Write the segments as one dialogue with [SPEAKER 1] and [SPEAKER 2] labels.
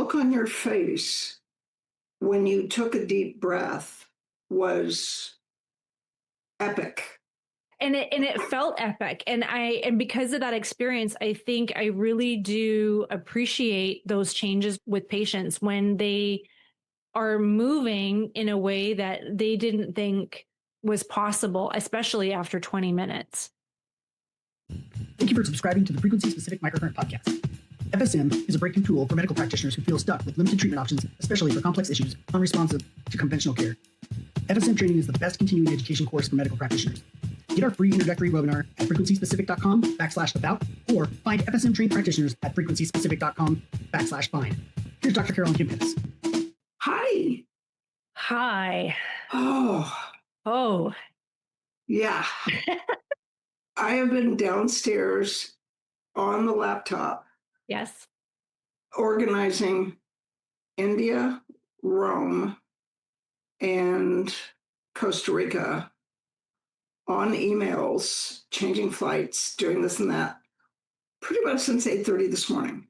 [SPEAKER 1] look on your face when you took a deep breath was epic.
[SPEAKER 2] And it felt epic. And because of that experience, I think I really do appreciate those changes with patients when they are moving in a way that they didn't think was possible, especially after 20 minutes.
[SPEAKER 3] Thank you for subscribing to the Frequency-Specific Microcurrent Podcast. FSM is a breakthrough tool for medical practitioners who feel stuck with limited treatment options, especially for complex issues unresponsive to conventional care. FSM training is the best continuing education course for medical practitioners. Get our free introductory webinar at frequencyspecific.com/about or find FSM trained practitioners at frequencyspecific.com/find. Here's Dr. Carolyn McMakin.
[SPEAKER 1] Hi.
[SPEAKER 2] Hi.
[SPEAKER 1] Oh, yeah. I have been downstairs on the laptop.
[SPEAKER 2] Yes.
[SPEAKER 1] Organizing India, Rome, and Costa Rica on emails, changing flights, doing this and that, pretty much since 8:30 this morning.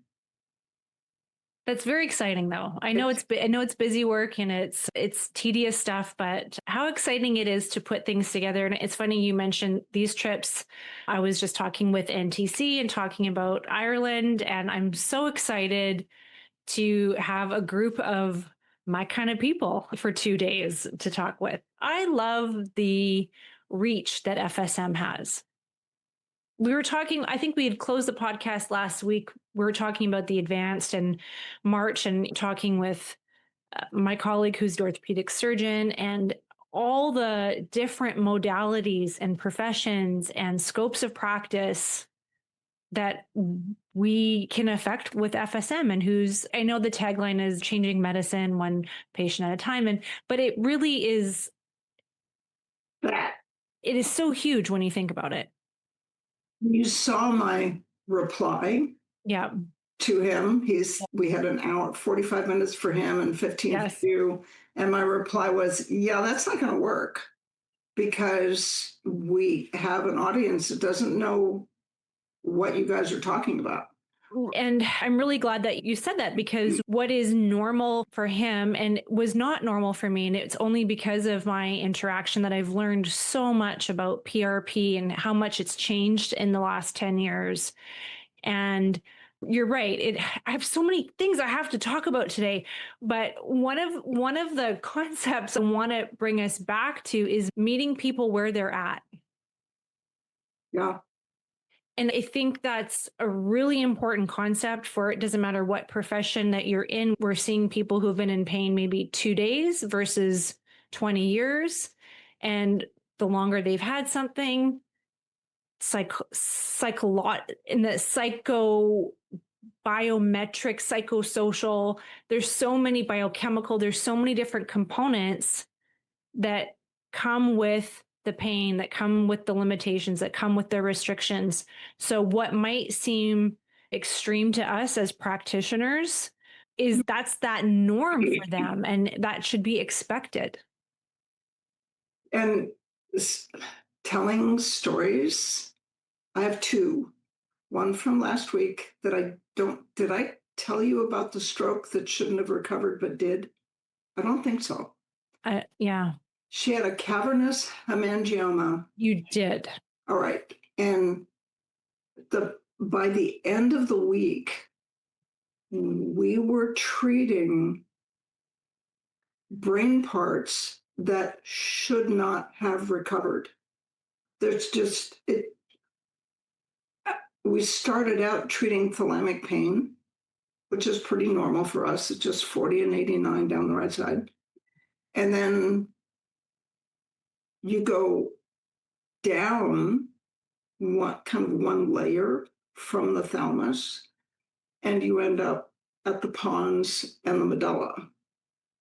[SPEAKER 2] That's very exciting, though. I know it's busy work and it's tedious stuff, but how exciting it is to put things together. And it's funny you mentioned these trips. I was just talking with NTC and talking about Ireland, and I'm so excited to have a group of my kind of people for 2 days to talk with. I love the reach that FSM has. We were talking, I think we had closed the podcast last week. We were talking about the advanced and March and talking with my colleague who's the orthopedic surgeon and all the different modalities and professions and scopes of practice that we can affect with FSM and I know the tagline is changing medicine one patient at a time. But it really is, it is so huge when you think about it.
[SPEAKER 1] You saw my reply to him. We had an hour, 45 minutes for him and 15 for you. And my reply was, yeah, that's not going to work because we have an audience that doesn't know what you guys are talking about.
[SPEAKER 2] And I'm really glad that you said that because what is normal for him and was not normal for me. And it's only because of my interaction that I've learned so much about PRP and how much it's changed in the last 10 years. And you're right. I have so many things I have to talk about today, but one of the concepts I want to bring us back to is meeting people where they're at.
[SPEAKER 1] Yeah.
[SPEAKER 2] And I think that's a really important concept for it doesn't matter what profession that you're in. We're seeing people who've been in pain maybe 2 days versus 20 years. And the longer they've had something, in the biometric, psychosocial, there's so many biochemical, there's so many different components that come with the pain, that come with the limitations, that come with the restrictions. So what might seem extreme to us as practitioners is that's that norm for them, and that should be expected.
[SPEAKER 1] And telling stories, I have two. One from last week that did I tell you about the stroke that shouldn't have recovered but did? I don't think so.
[SPEAKER 2] Yeah.
[SPEAKER 1] She had a cavernous hemangioma.
[SPEAKER 2] You did.
[SPEAKER 1] All right. And by the end of the week, we were treating brain parts that should not have recovered. We started out treating thalamic pain, which is pretty normal for us. It's just 40 and 89 down the right side. And then you go down one layer from the thalamus, and you end up at the pons and the medulla.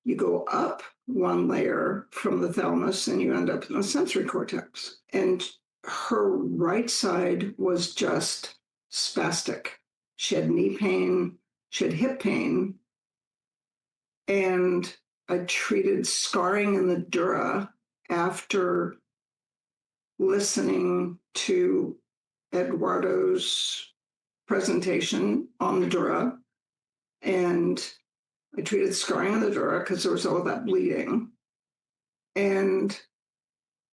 [SPEAKER 1] You go up one layer from the thalamus, and you end up in the sensory cortex. And her right side was just spastic. She had knee pain, she had hip pain, and I treated scarring in the dura after listening to Eduardo's presentation on the dura. And I treated scarring in the dura because there was all that bleeding, and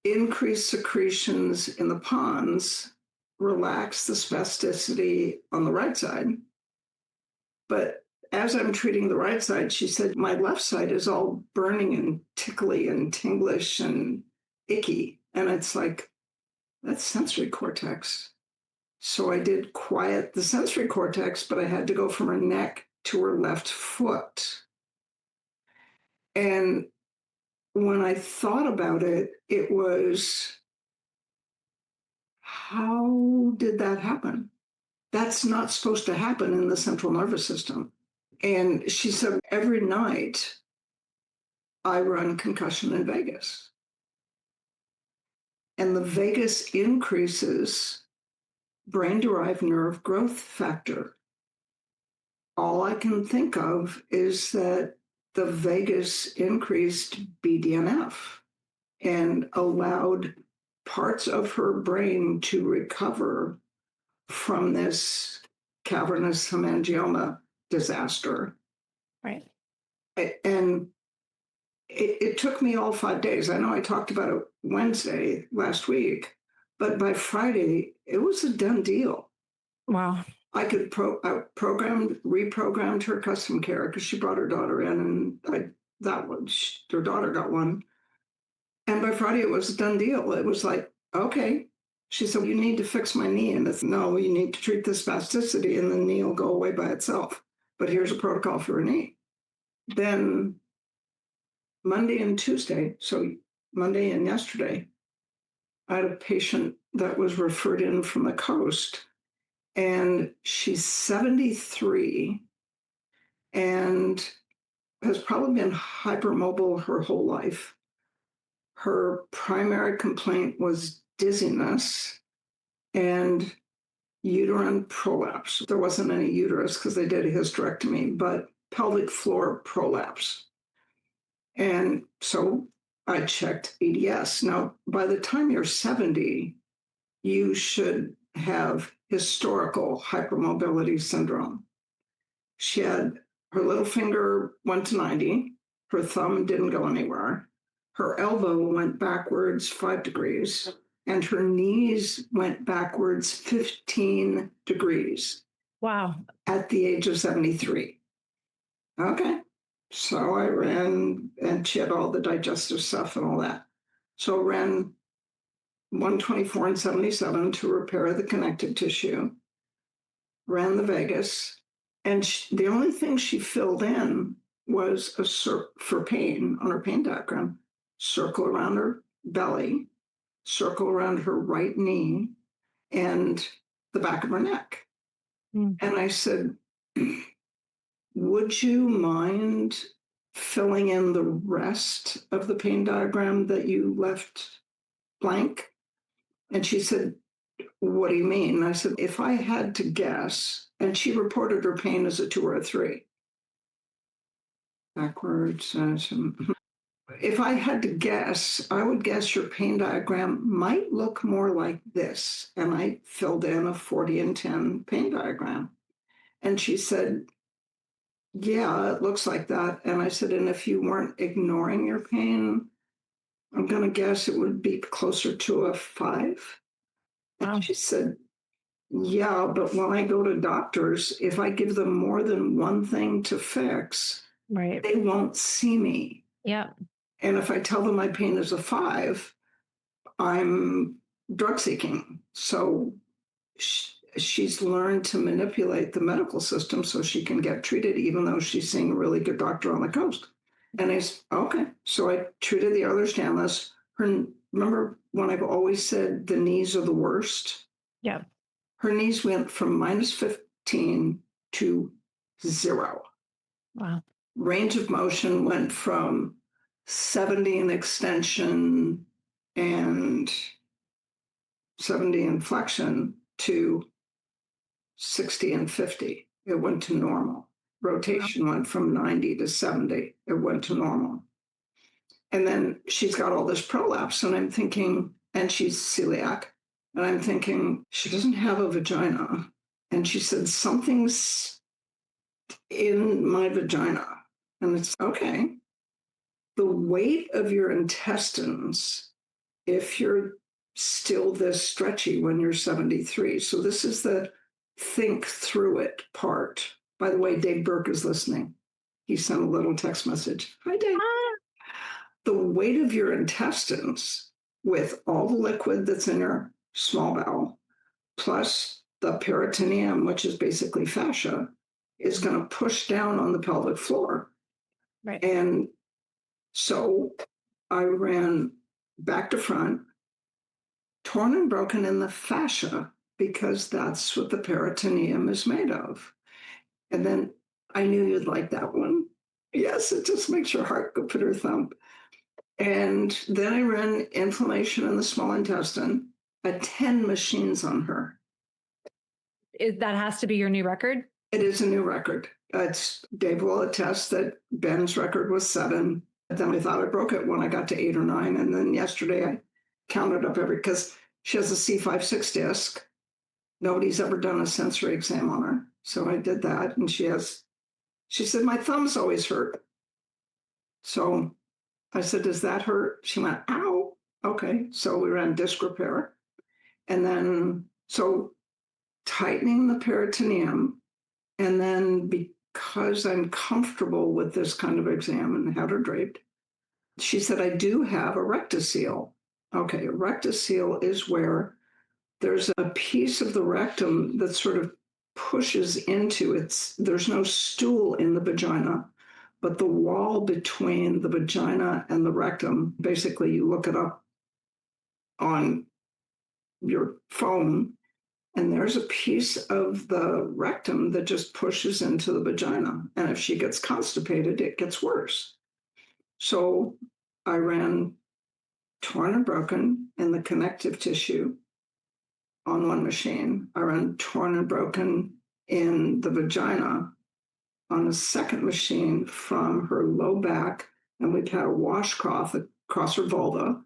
[SPEAKER 1] increased secretions in the pons relaxed the spasticity on the right side. But as I'm treating the right side, she said, my left side is all burning and tickly and tinglish and icky. And it's like, that's sensory cortex. So I did quiet the sensory cortex, but I had to go from her neck to her left foot. And when I thought about it, it was, how did that happen? That's not supposed to happen in the central nervous system. And she said, every night I run concussion in vagus. And the vagus increases brain-derived nerve growth factor. All I can think of is that the vagus increased BDNF and allowed parts of her brain to recover from this cavernous hemangioma disaster.
[SPEAKER 2] Right.
[SPEAKER 1] And it took me all 5 days. I know I talked about it Wednesday last week, but by Friday, it was a done deal.
[SPEAKER 2] Wow.
[SPEAKER 1] I could reprogrammed her custom care because she brought her daughter in, and her daughter got one. And by Friday, it was a done deal. It was like, okay. She said, you need to fix my knee. And it's, no, you need to treat the spasticity and the knee will go away by itself. But here's a protocol for a knee. Then Monday and Tuesday, so Monday and yesterday, I had a patient that was referred in from the coast, and she's 73 and has probably been hypermobile her whole life. Her primary complaint was dizziness and uterine prolapse. There wasn't any uterus because they did a hysterectomy, but pelvic floor prolapse. And so I checked EDS. Now, by the time you're 70, you should have historical hypermobility syndrome. She had her little finger went to 90, her thumb didn't go anywhere, her elbow went backwards 5 degrees, and her knees went backwards 15 degrees.
[SPEAKER 2] Wow. At
[SPEAKER 1] the age of 73. Okay. So I ran, and she had all the digestive stuff and all that. So I ran 124 and 77 to repair the connective tissue, ran the vagus, and the only thing she filled in was for pain on her pain diagram, circle around her belly, circle around her right knee, and the back of her neck. And I said, would you mind filling in the rest of the pain diagram that you left blank? And she said, what do you mean? I said, if I had to guess, and she reported her pain as a 2 or a 3. Backwards. If I had to guess, I would guess your pain diagram might look more like this. And I filled in a 40 and 10 pain diagram. And she said, yeah, it looks like that. And I said, and if you weren't ignoring your pain, I'm going to guess it would be closer to a 5.
[SPEAKER 2] Wow.
[SPEAKER 1] And she said, yeah, but when I go to doctors, if I give them more than one thing to fix,
[SPEAKER 2] right,
[SPEAKER 1] they won't see me.
[SPEAKER 2] Yeah.
[SPEAKER 1] And if I tell them my pain is a 5, I'm drug seeking. So she's learned to manipulate the medical system so she can get treated, even though she's seeing a really good doctor on the coast. And I said, okay. So I treated the Ehlers-Danlos. Remember when I've always said the knees are the worst?
[SPEAKER 2] Yeah.
[SPEAKER 1] Her knees went from -15 to 0.
[SPEAKER 2] Wow.
[SPEAKER 1] Range of motion went from 70 in extension and 70 in flexion to 60 and 50. It went to normal. Rotation went from 90 to 70. It went to normal. And then she's got all this prolapse, and I'm thinking, and she's celiac, and I'm thinking, she doesn't have a vagina. And she said, something's in my vagina. And it's okay. The weight of your intestines, if you're still this stretchy when you're 73. So this is the think through it part. By the way, Dave Burke is listening. He sent a little text message. Hi, Dave. The weight of your intestines with all the liquid that's in your small bowel, plus the peritoneum, which is basically fascia, is going to push down on the pelvic floor.
[SPEAKER 2] Right.
[SPEAKER 1] And so I ran back to front, torn and broken in the fascia, because that's what the peritoneum is made of. And then I knew you'd like that one. Yes, it just makes your heart go put her thump. And then I ran inflammation in the small intestine at 10 machines on her.
[SPEAKER 2] That has to be your new record?
[SPEAKER 1] It is a new record. Dave will attest that Ben's record was 7. Then I thought I broke it when I got to 8 or 9. And then yesterday I counted up because she has a C5-6 disc. Nobody's ever done a sensory exam on her. So I did that. And she said, my thumbs always hurt. So I said, does that hurt? She went, ow. Okay. So we ran disc repair. And then, so tightening the peritoneum. And then because I'm comfortable with this kind of exam and had her draped, she said, I do have a rectocele. Okay. A rectocele is where there's a piece of the rectum that sort of pushes into there's no stool in the vagina, but the wall between the vagina and the rectum, basically you look it up on your phone, and there's a piece of the rectum that just pushes into the vagina. And if she gets constipated, it gets worse. So I ran torn and broken in the connective tissue on one machine. I ran torn and broken in the vagina on a second machine from her low back. And we've had a washcloth across her vulva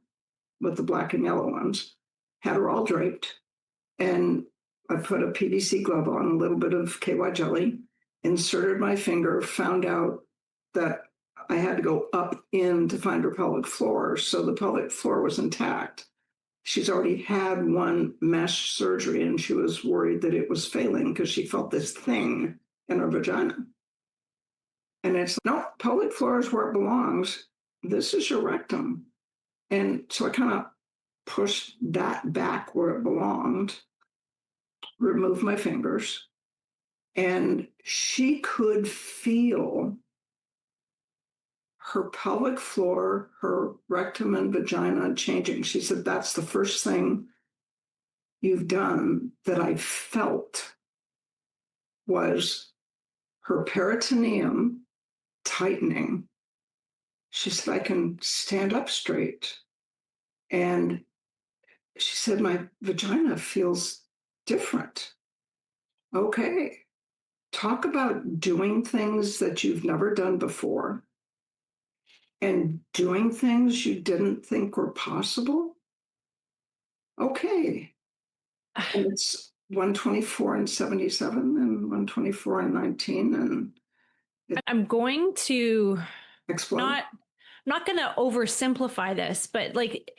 [SPEAKER 1] with the black and yellow ones, had her all draped. And I put a PVC glove on, a little bit of KY jelly, inserted my finger, found out that I had to go up in to find her pelvic floor. So the pelvic floor was intact. She's already had one mesh surgery and she was worried that it was failing because she felt this thing in her vagina. And it's, no, pelvic floor is where it belongs. This is your rectum. And so I kind of pushed that back where it belonged, removed my fingers, and she could feel her pelvic floor, her rectum and vagina changing. She said, that's the first thing you've done that I felt was her peritoneum tightening. She said, I can stand up straight. And she said, my vagina feels different. Okay. Talk about doing things that you've never done before and doing things you didn't think were possible. Okay. And it's 124 and 77 and 124 and 19. And
[SPEAKER 2] I'm going to
[SPEAKER 1] explode.
[SPEAKER 2] not going to oversimplify this, but like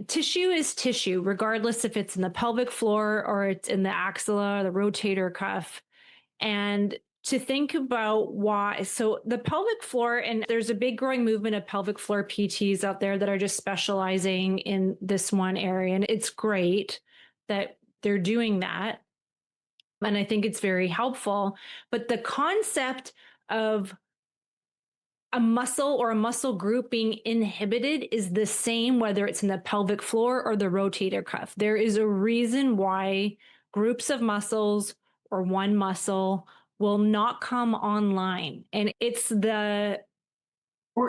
[SPEAKER 2] tissue is tissue, regardless if it's in the pelvic floor or it's in the axilla or the rotator cuff. And to think about why, so the pelvic floor, and there's a big growing movement of pelvic floor PTs out there that are just specializing in this one area. And it's great that they're doing that. And I think it's very helpful. But the concept of a muscle or a muscle group being inhibited is the same, whether it's in the pelvic floor or the rotator cuff. There is a reason why groups of muscles or one muscle will not come online. And it's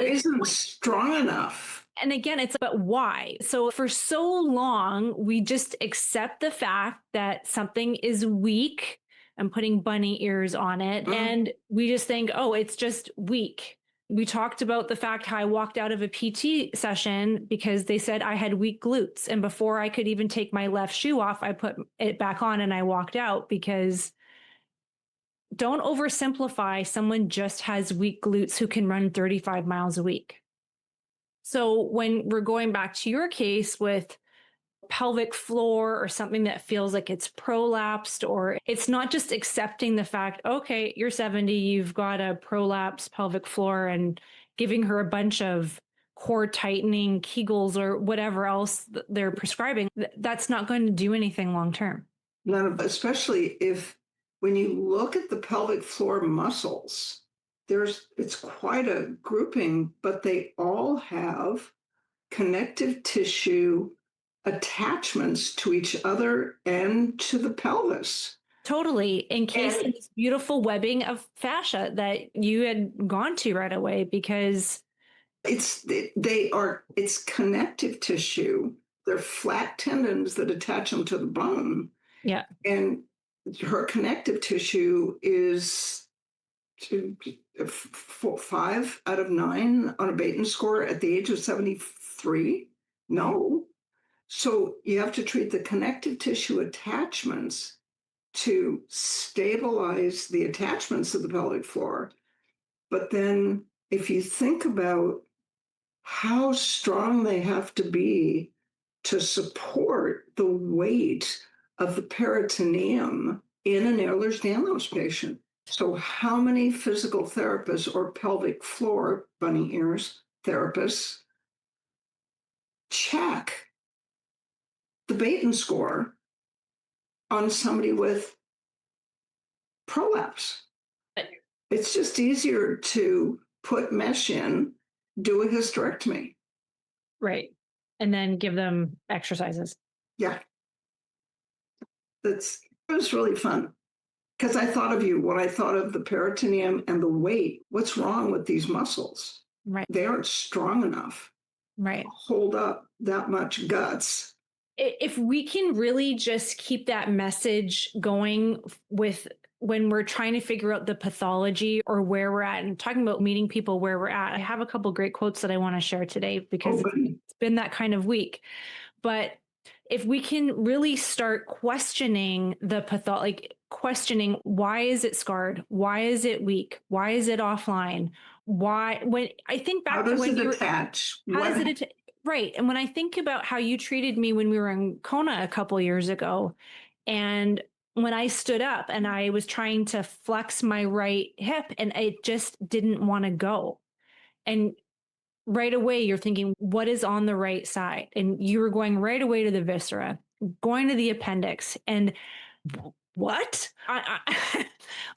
[SPEAKER 1] isn't strong enough.
[SPEAKER 2] And again, it's about why. So for so long, we just accept the fact that something is weak. I'm putting bunny ears on it. And we just think, oh, it's just weak. We talked about the fact how I walked out of a PT session because they said I had weak glutes. And before I could even take my left shoe off, I put it back on and I walked out because don't oversimplify someone just has weak glutes who can run 35 miles a week. So when we're going back to your case with pelvic floor or something that feels like it's prolapsed, or it's not just accepting the fact, okay, you're 70, you've got a prolapsed pelvic floor, and giving her a bunch of core tightening Kegels or whatever else they're prescribing, that's not going to do anything long term.
[SPEAKER 1] Especially if when you look at the pelvic floor muscles, it's quite a grouping, but they all have connective tissue attachments to each other and to the pelvis.
[SPEAKER 2] Totally. Encased in this beautiful webbing of fascia that you had gone to right away, because
[SPEAKER 1] it's connective tissue. They're flat tendons that attach them to the bone.
[SPEAKER 2] Yeah.
[SPEAKER 1] And her connective tissue is 5 out of 9 on a Baton score at the age of 73. No. So you have to treat the connective tissue attachments to stabilize the attachments of the pelvic floor. But then if you think about how strong they have to be to support the weight of the peritoneum in an Ehlers-Danlos patient. So how many physical therapists or pelvic floor, bunny ears, therapists check the Baton score on somebody with prolapse? It's just easier to put mesh in, do a hysterectomy.
[SPEAKER 2] Right. And then give them exercises.
[SPEAKER 1] Yeah. It was really fun. Because I thought of you when I thought of the peritoneum and the weight. What's wrong with these muscles?
[SPEAKER 2] Right.
[SPEAKER 1] They aren't strong enough.
[SPEAKER 2] Right.
[SPEAKER 1] To hold up that much guts.
[SPEAKER 2] If we can really just keep that message going with when we're trying to figure out the pathology or where we're at, and talking about meeting people where we're at, I have a couple great quotes that I want to share today because it's been that kind of week. But if we can really start questioning the questioning, why is it scarred? Why is it weak? Why is it offline? Why, when I think back to when
[SPEAKER 1] you attach?
[SPEAKER 2] How does it attach? Right. And when I think about how you treated me when we were in Kona a couple years ago, and when I stood up and I was trying to flex my right hip and it just didn't want to go. And right away, you're thinking, what is on the right side? And you were going right away to the viscera, going to the appendix. And what?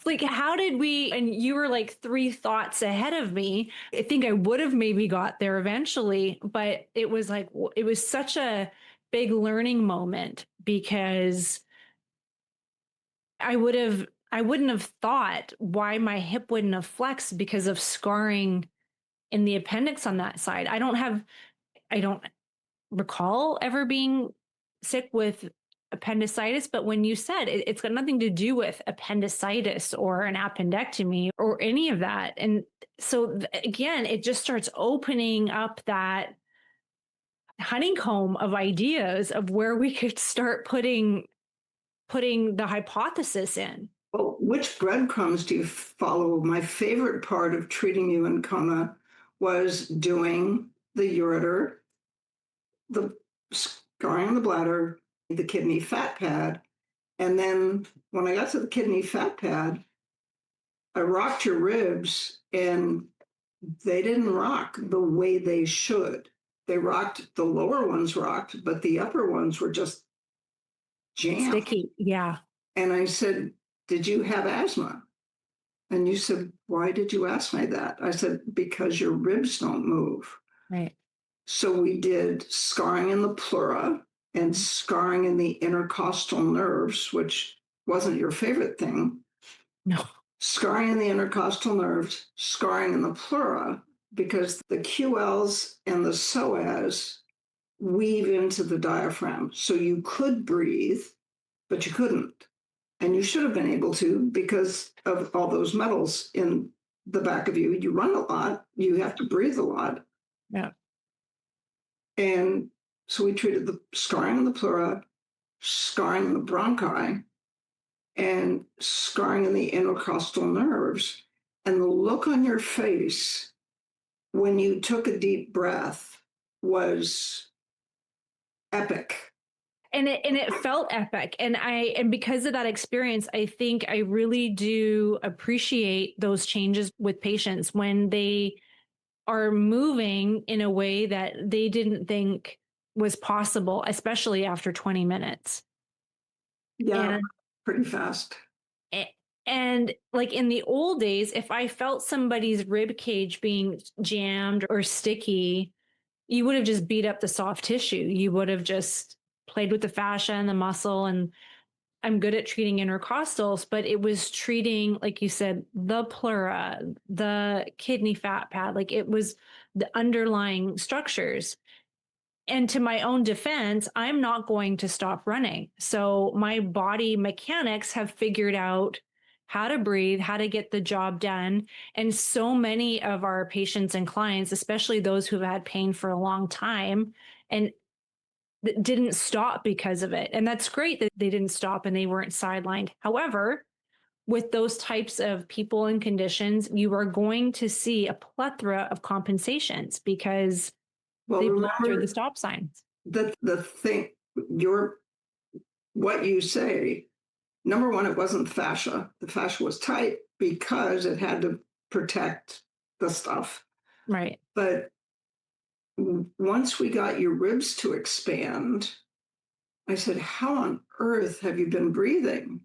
[SPEAKER 2] Like, how did we? And you were like 3 thoughts ahead of me. I think I would have maybe got there eventually, but it was like, it was such a big learning moment because I wouldn't have thought why my hip wouldn't have flexed because of scarring in the appendix on that side. I don't recall ever being sick with appendicitis, but when you said it's got nothing to do with appendicitis or an appendectomy or any of that. And so again, it just starts opening up that honeycomb of ideas of where we could start putting the hypothesis in.
[SPEAKER 1] Well, which breadcrumbs do you follow? My favorite part of treating you in Kona was doing the ureter, the scarring of the bladder, the kidney fat pad. And then when I got to the kidney fat pad, I rocked your ribs and they didn't rock the way they should. They rocked, the lower ones rocked, but the upper ones were just jammed.
[SPEAKER 2] Sticky, yeah.
[SPEAKER 1] And I said, did you have asthma? And you said, why did you ask me that? I said, because your ribs don't move.
[SPEAKER 2] Right.
[SPEAKER 1] So we did scarring in the pleura and scarring in the intercostal nerves, which wasn't your favorite thing.
[SPEAKER 2] No.
[SPEAKER 1] Scarring in the intercostal nerves, scarring in the pleura, because the QLs and the psoas weave into the diaphragm. So you could breathe, but you couldn't. And you should have been able to because of all those metals in the back of you. You run a lot, you have to breathe a lot.
[SPEAKER 2] Yeah.
[SPEAKER 1] And so we treated the scarring in the pleura, scarring in the bronchi, and scarring in the intercostal nerves. And the look on your face when you took a deep breath was epic.
[SPEAKER 2] And it felt epic. And because of that experience, I think I really do appreciate those changes with patients when they are moving in a way that they didn't think was possible, especially after 20 minutes.
[SPEAKER 1] Yeah,
[SPEAKER 2] And
[SPEAKER 1] pretty fast.
[SPEAKER 2] And like in the old days, if I felt somebody's rib cage being jammed or sticky, you would have just beat up the soft tissue. You would have just played with the fascia and the muscle. And I'm good at treating intercostals, but it was treating, like you said, the pleura, the kidney fat pad, like it was the underlying structures. And to my own defense, I'm not going to stop running. So my body mechanics have figured out how to breathe, how to get the job done. And so many of our patients and clients, especially those who've had pain for a long time and didn't stop because of it. And that's great that they didn't stop and they weren't sidelined. However, with those types of people and conditions, you are going to see a plethora of compensations because they blow through the stop signs.
[SPEAKER 1] The thing, what you say, number one, it wasn't fascia. The fascia was tight because it had to protect the stuff.
[SPEAKER 2] Right.
[SPEAKER 1] But once we got your ribs to expand, I said, how on earth have you been breathing?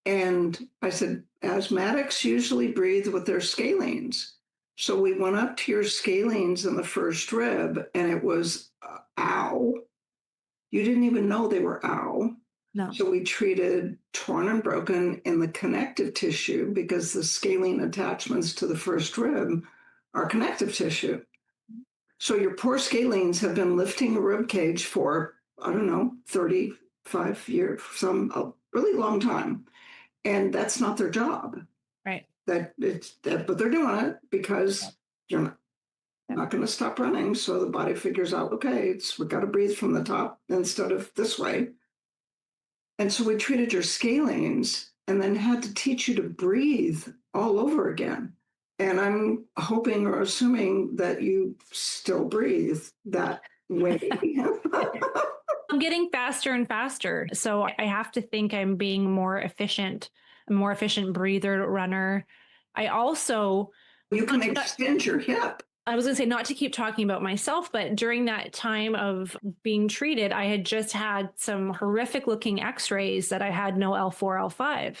[SPEAKER 1] And I said, asthmatics usually breathe with their scalenes. So we went up to your scalenes in the first rib, and it was ow. You didn't even know they were ow.
[SPEAKER 2] No.
[SPEAKER 1] So we treated torn and broken in the connective tissue because the scalene attachments to the first rib are connective tissue. So your poor scalenes have been lifting a rib cage for, 35 years, a really long time. And that's not their job.
[SPEAKER 2] Right.
[SPEAKER 1] But they're doing it because you're not going to stop running. So the body figures out, okay, we've got to breathe from the top instead of this way. And so we treated your scalenes and then had to teach you to breathe all over again. And I'm hoping or assuming that you still breathe that way.
[SPEAKER 2] I'm getting faster and faster. So I have to think I'm being more efficient, a more efficient breather, runner. I also...
[SPEAKER 1] You can extend your hip.
[SPEAKER 2] I was going to say, not to keep talking about myself, but during that time of being treated, I had just had some horrific looking x-rays that I had no L4, L5.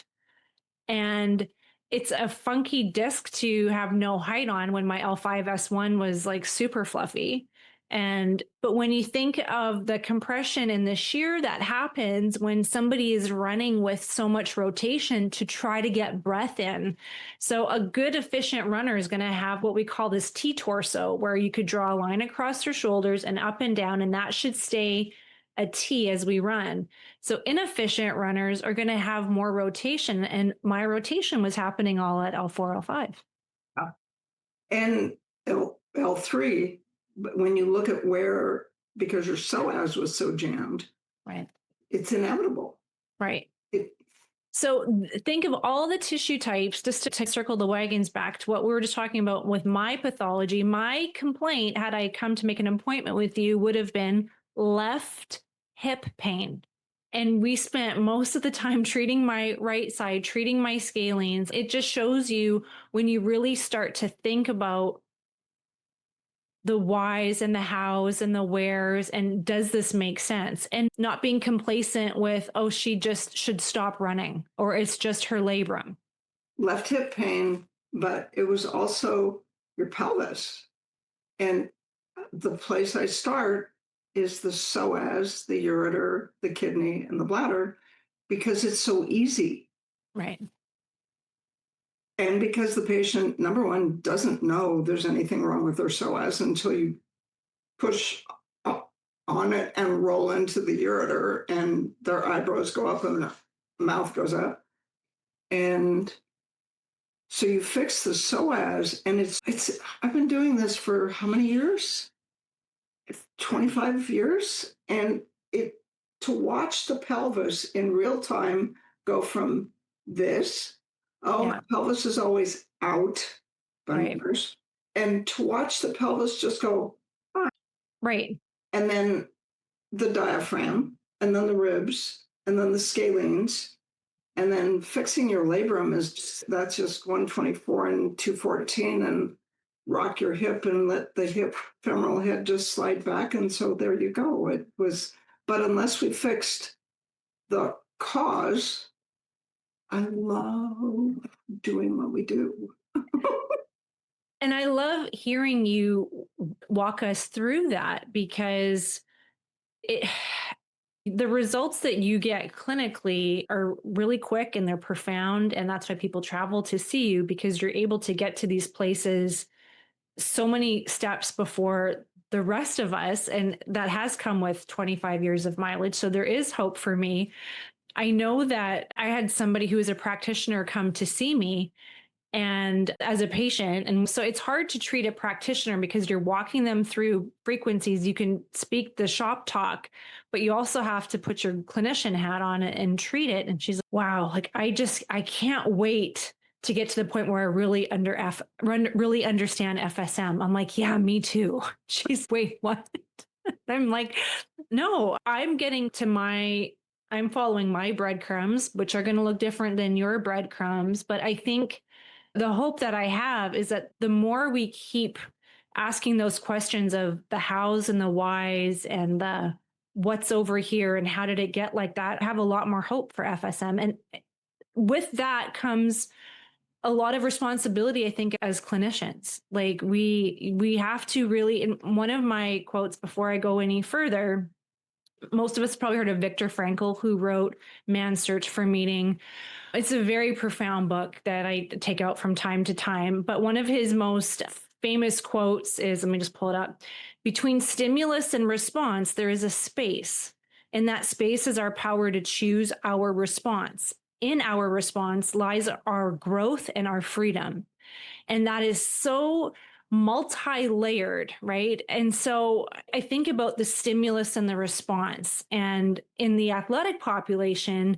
[SPEAKER 2] And it's a funky disc to have no height on when my L5S1 was like super fluffy. But when you think of the compression and the shear that happens when somebody is running with so much rotation to try to get breath in. So a good efficient runner is going to have what we call this T-torso, where you could draw a line across their shoulders and up and down, and that should stay a T as we run. So inefficient runners are going to have more rotation, and my rotation was happening all at L4, L5.
[SPEAKER 1] And L3, but when you look at where, because your psoas was so jammed,
[SPEAKER 2] right,
[SPEAKER 1] it's inevitable.
[SPEAKER 2] Right. So think of all the tissue types, just to circle the wagons back to what we were just talking about with my pathology. My complaint, had I come to make an appointment with you, would have been left hip pain. And we spent most of the time treating my right side, treating my scalenes. It just shows you when you really start to think about the whys and the hows and the wheres, and does this make sense? And not being complacent with, oh, she just should stop running, or it's just her labrum.
[SPEAKER 1] Left hip pain, but it was also your pelvis. And the place I start is the psoas, the ureter, the kidney, and the bladder, because it's so easy.
[SPEAKER 2] Right.
[SPEAKER 1] And because the patient, number one, doesn't know there's anything wrong with their psoas until you push up on it and roll into the ureter, and their eyebrows go up and the mouth goes up. And so you fix the psoas, and it's I've been doing this for how many years? 25 years. And to watch the pelvis in real time go from this, oh, my
[SPEAKER 2] Yeah.
[SPEAKER 1] pelvis is always out,
[SPEAKER 2] Right.
[SPEAKER 1] benders, and to watch the pelvis just go,
[SPEAKER 2] Right.
[SPEAKER 1] and then the diaphragm, and then the ribs, and then the scalenes, and then fixing your labrum that's just 124 and 214, and rock your hip and let the hip femoral head just slide back. And so there you go. It was, but unless we fixed the cause, I love doing what we do.
[SPEAKER 2] And I love hearing you walk us through that because it, the results that you get clinically are really quick and they're profound. And that's why people travel to see you, because you're able to get to these places so many steps before the rest of us. And that has come with 25 years of mileage. So there is hope for me. I know that I had somebody who is a practitioner come to see me and as a patient. And so it's hard to treat a practitioner because you're walking them through frequencies. You can speak the shop talk, but you also have to put your clinician hat on it and treat it. And she's like, wow, like I can't wait to get to the point where I really really understand FSM. I'm like, yeah, me too. She's, wait, what? I'm like, no, I'm following my breadcrumbs, which are going to look different than your breadcrumbs. But I think the hope that I have is that the more we keep asking those questions of the hows and the whys and the what's over here and how did it get like that, I have a lot more hope for FSM. And with that comes a lot of responsibility, I think, as clinicians. Like we have to really, and one of my quotes before I go any further, most of us probably heard of Viktor Frankl, who wrote Man's Search for Meaning. It's a very profound book that I take out from time to time. But one of his most famous quotes is, let me just pull it up. Between stimulus and response, there is a space. And that space is our power to choose our response. In our response lies our growth and our freedom. And that is so multi-layered, right? And so I think about the stimulus and the response. And in the athletic population,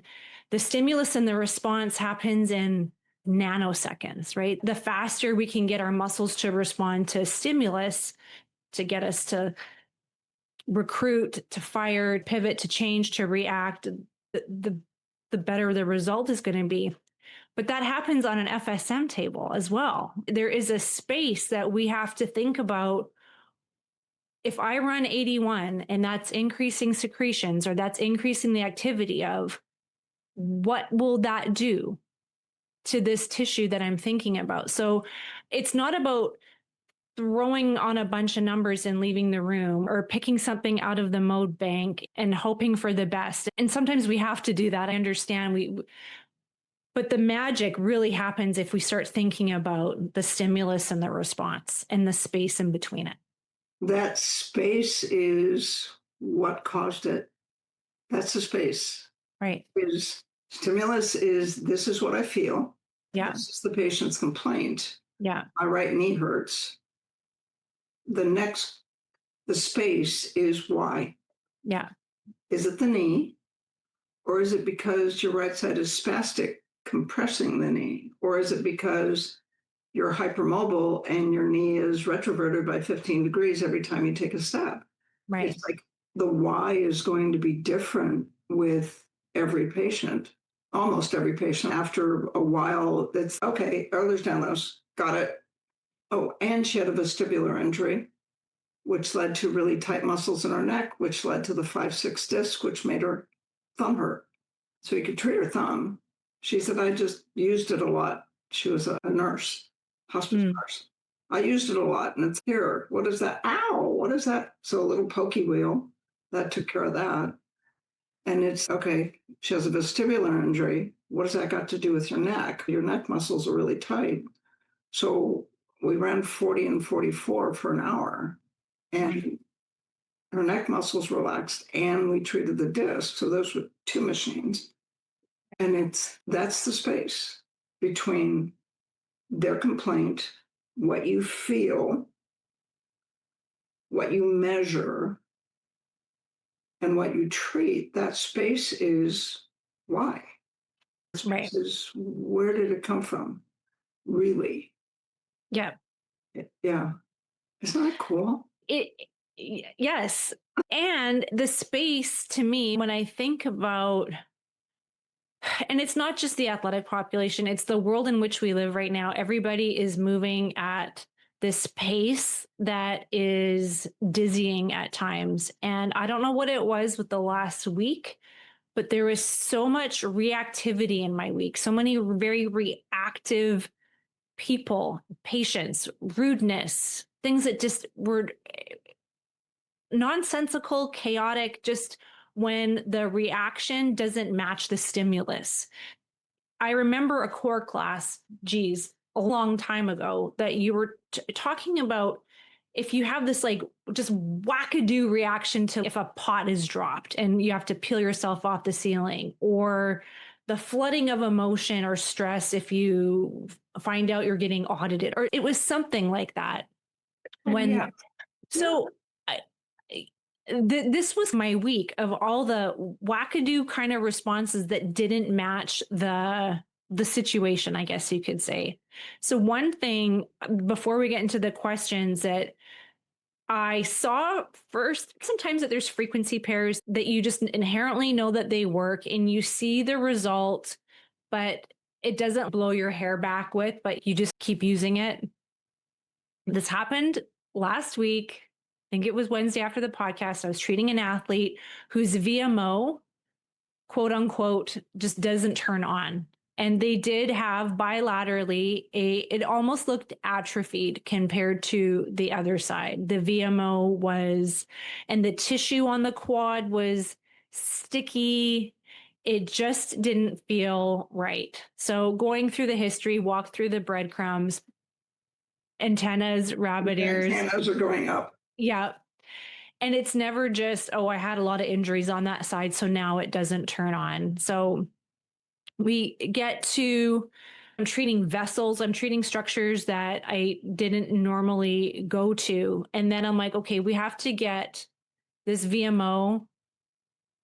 [SPEAKER 2] the stimulus and the response happens in nanoseconds, right? The faster we can get our muscles to respond to stimulus, to get us to recruit, to fire, pivot, to change, to react, the better the result is going to be. But that happens on an FSM table as well. There is a space that we have to think about. If I run 81 and that's increasing secretions or that's increasing the activity of, what will that do to this tissue that I'm thinking about? So it's not about throwing on a bunch of numbers and leaving the room or picking something out of the mode bank and hoping for the best. And sometimes we have to do that. I understand but the magic really happens if we start thinking about the stimulus and the response and the space in between it.
[SPEAKER 1] That space is what caused it. That's the space.
[SPEAKER 2] Right.
[SPEAKER 1] Stimulus is, this is what I feel.
[SPEAKER 2] Yeah.
[SPEAKER 1] This is the patient's complaint.
[SPEAKER 2] Yeah.
[SPEAKER 1] My right knee hurts. The space is why.
[SPEAKER 2] Yeah.
[SPEAKER 1] Is it the knee? Or is it because your right side is spastic, compressing the knee? Or is it because you're hypermobile and your knee is retroverted by 15 degrees every time you take a step?
[SPEAKER 2] Right.
[SPEAKER 1] It's like the why is going to be different with every patient, almost every patient. After a while, it's okay, Ehlers-Danlos, got it. Oh, and she had a vestibular injury, which led to really tight muscles in her neck, which led to the 5-6 disc, which made her thumb hurt. So you could treat her thumb. She said, I just used it a lot. She was a nurse, hospice nurse. I used it a lot, and it's here. What is that? Ow, what is that? So a little pokey wheel, that took care of that. And it's, okay, she has a vestibular injury. What does that got to do with your neck? Your neck muscles are really tight. So we ran 40 and 44 for an hour, and her neck muscles relaxed, and we treated the disc. So those were two machines. And that's the space between their complaint, what you feel, what you measure, and what you treat. That space is why.
[SPEAKER 2] Right.
[SPEAKER 1] Where did it come from? Really?
[SPEAKER 2] Yeah.
[SPEAKER 1] Yeah. Isn't that cool?
[SPEAKER 2] Yes. And the space to me, when I think about, and it's not just the athletic population, it's the world in which we live right now. Everybody is moving at this pace that is dizzying at times. And I don't know what it was with the last week, but there was so much reactivity in my week, so many very reactive people, patients, rudeness, things that just were nonsensical, chaotic, just when the reaction doesn't match the stimulus. I remember a core class, geez, a long time ago, that you were talking about if you have this like just wackadoo reaction to if a pot is dropped and you have to peel yourself off the ceiling, or the flooding of emotion or stress if you find out you're getting audited, or it was something like that. So this was my week of all the wackadoo kind of responses that didn't match the situation, I guess you could say. So one thing before we get into the questions that I saw first, sometimes that there's frequency pairs that you just inherently know that they work and you see the result, but it doesn't blow your hair back with, but you just keep using it. This happened last week. I think it was Wednesday after the podcast. I was treating an athlete whose VMO, quote unquote, just doesn't turn on. And they did have bilaterally it almost looked atrophied compared to the other side. The VMO was, and the tissue on the quad was sticky. It just didn't feel right. So going through the history, walked through the breadcrumbs, antennas, rabbit ears.
[SPEAKER 1] Antennas are going up.
[SPEAKER 2] Yeah. And it's never just, oh, I had a lot of injuries on that side, so now it doesn't turn on. So we get to, I'm treating vessels, I'm treating structures that I didn't normally go to. And then I'm like, okay, we have to get this VMO.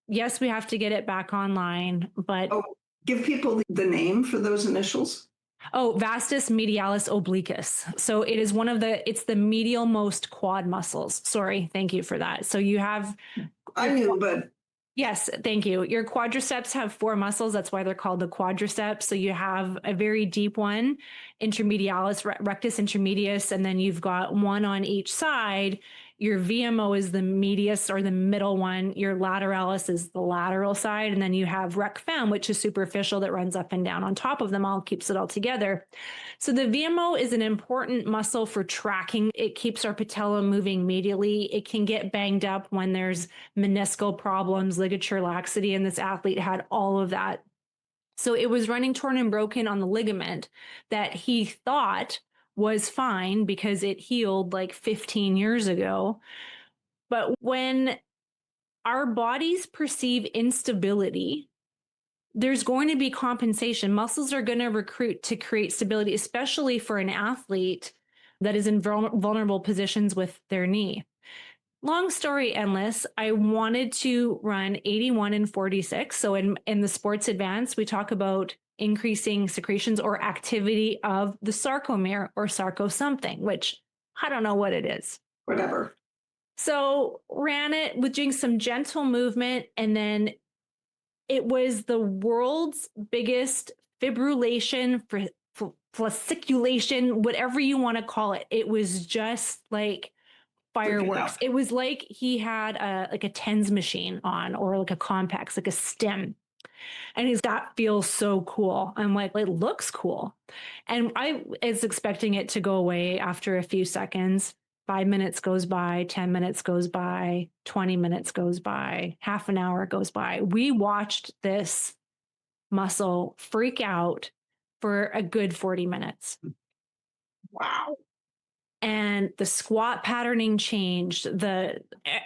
[SPEAKER 2] Yes, we have to get it back online, but.
[SPEAKER 1] Oh, give people the name for those initials.
[SPEAKER 2] Oh, vastus medialis obliquus. So it is it's the medial most quad muscles. Sorry. Thank you for that. So you have.
[SPEAKER 1] I knew, but.
[SPEAKER 2] Yes, thank you. Your quadriceps have 4 muscles. That's why they're called the quadriceps. So you have a very deep one, intermedialis, rectus intermedius, and then you've got one on each side. Your VMO is the medius or the middle one. Your lateralis is the lateral side. And then you have rec fem, which is superficial, that runs up and down on top of them all, keeps it all together. So the VMO is an important muscle for tracking. It keeps our patella moving medially. It can get banged up when there's meniscal problems, ligature laxity, and this athlete had all of that. So it was running torn and broken on the ligament that he thought was fine because it healed like 15 years ago. But when our bodies perceive instability, there's going to be compensation. Muscles are going to recruit to create stability, especially for an athlete that is in vulnerable positions with their knee. Long story endless, I wanted to run 81 and 46. So in the sports advance, we talk about increasing secretions or activity of the sarcomere or sarco something, which I don't know what it is.
[SPEAKER 1] Whatever.
[SPEAKER 2] So ran it with doing some gentle movement, and then it was the world's biggest fibrillation, fasciculation, whatever you want to call it. It was just like fireworks. It was like he had a TENS machine on, or like a Compex, like a stim. And that feels so cool. I'm like, it looks cool. And I was expecting it to go away after a few seconds. 5 minutes goes by, 10 minutes goes by, 20 minutes goes by, half an hour goes by. We watched this muscle freak out for a good 40 minutes.
[SPEAKER 1] Wow.
[SPEAKER 2] And the squat patterning changed,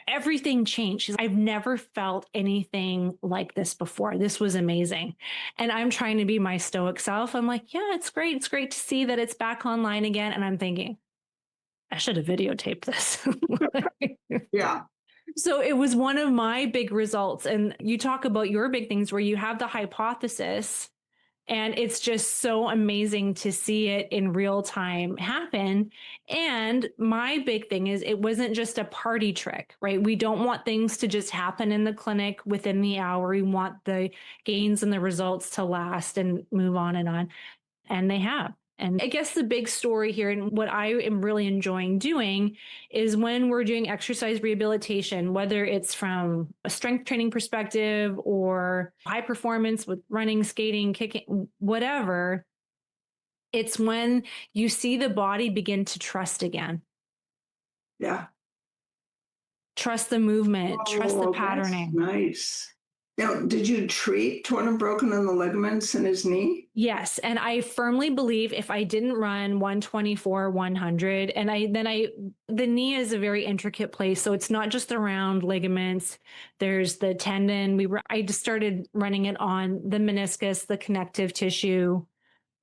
[SPEAKER 2] everything changed. I've never felt anything like this before. This was amazing. And I'm trying to be my stoic self. I'm like, yeah, it's great. It's great to see that it's back online again. And I'm thinking, I should have videotaped this.
[SPEAKER 1] Yeah.
[SPEAKER 2] So it was one of my big results. And you talk about your big things where you have the hypothesis And it's just so amazing to see it in real time happen. And my big thing is it wasn't just a party trick, right? We don't want things to just happen in the clinic within the hour. We want the gains and the results to last and move on and on. And they have. And I guess the big story here and what I am really enjoying doing is when we're doing exercise rehabilitation, whether it's from a strength training perspective or high performance with running, skating, kicking, whatever, it's when you see the body begin to trust again.
[SPEAKER 1] Yeah.
[SPEAKER 2] Trust the movement, trust the patterning.
[SPEAKER 1] Nice. Now, did you treat torn and broken in the ligaments in his knee?
[SPEAKER 2] Yes. And I firmly believe if I didn't run 124, 100, and the knee is a very intricate place. So it's not just around ligaments. There's the tendon. I just started running it on the meniscus, the connective tissue,